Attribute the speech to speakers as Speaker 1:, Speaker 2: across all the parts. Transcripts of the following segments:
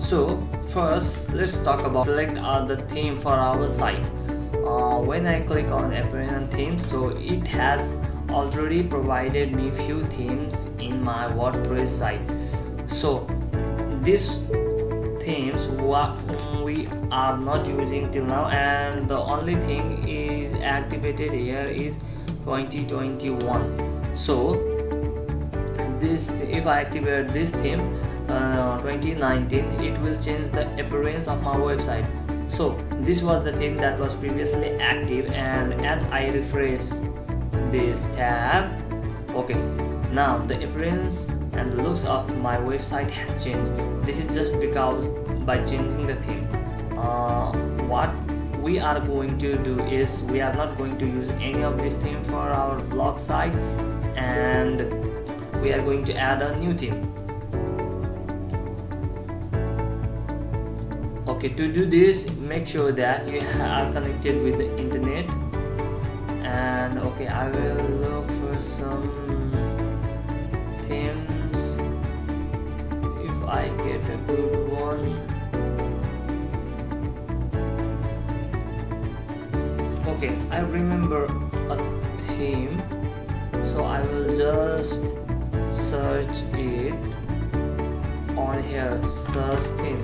Speaker 1: So first let's talk about select the theme for our site. When I click on appearance and themes, so it has already provided me few themes in my WordPress site. So these themes what we are not using till now, and the only thing is activated here is 2021. So this, if I activate this theme 2019, it will change the appearance of my website. So this was the theme that was previously active, and as I refresh this tab, okay, now the appearance and the looks of my website have changed. This is just because by changing the theme. What we are going to do is we are not going to use any of this theme for our blog site, and we are going to add a new theme. Okay, to do this, make sure that you are connected with the internet, and okay, I will look for some themes. If I get a good one, okay, I remember a theme, so I will just search it on here. Search theme.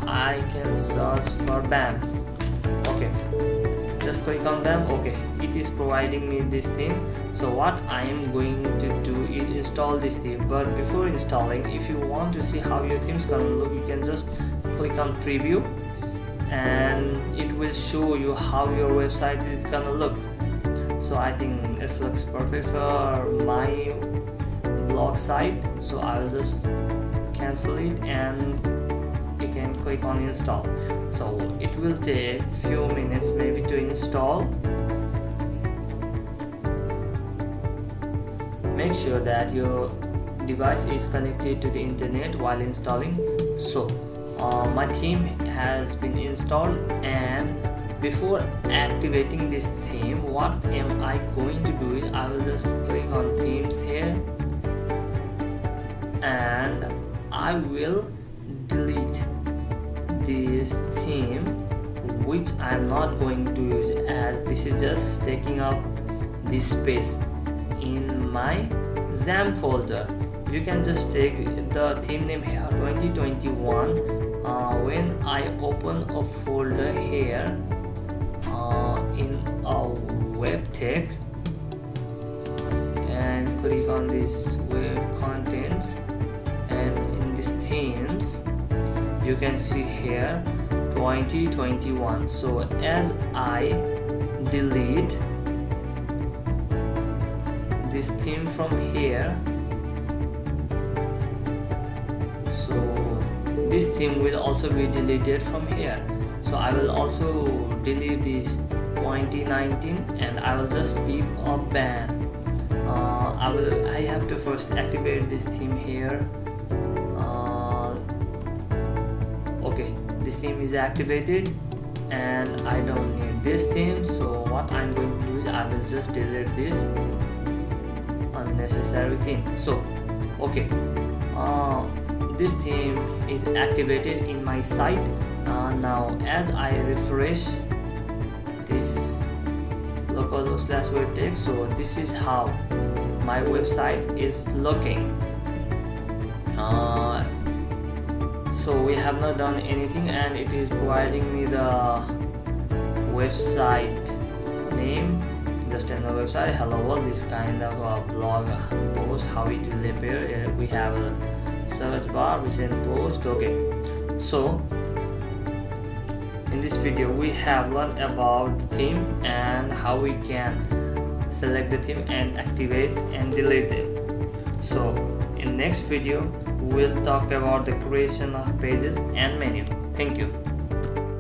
Speaker 1: I can search for BAM. Okay, just click on BAM. Okay, it is providing me this theme. So what I am going to do is install this theme. But before installing, if you want to see how your theme's gonna look, you can just click on preview, and it will show you how your website is gonna look. So I think it looks perfect for my blog site, so I will just cancel it, and you can click on install. So it will take few minutes maybe to install. Make sure that your device is connected to the internet while installing. So my theme has been installed, and before activating this theme, what am I going to do is I will just click on themes here, and I will delete this theme which I am not going to use, as this is just taking up this space in my XAMPP folder. You can just take the theme name here 2021. When I open a folder here in a web tech and click on this web contents, and in this themes you can see here 2021. So as I delete this theme from here, so this theme will also be deleted from here. So I will also delete this 2019, and I will just keep a ban. I have to first activate this theme here. Okay, this theme is activated, and I don't need this theme. So what I'm going to do is I will just delete this unnecessary theme. So okay, this theme is activated in my site. Now as I refresh this localhost/web text, so this is how my website is looking. So we have not done anything, and it is providing me the website name, just in the website, hello world, this kind of a blog post, how it will appear. We have a search bar, recent post. Okay, so in this video we have learned about the theme and how we can select the theme and activate and delete it. So in next video we'll talk about the creation of pages and menu. Thank you.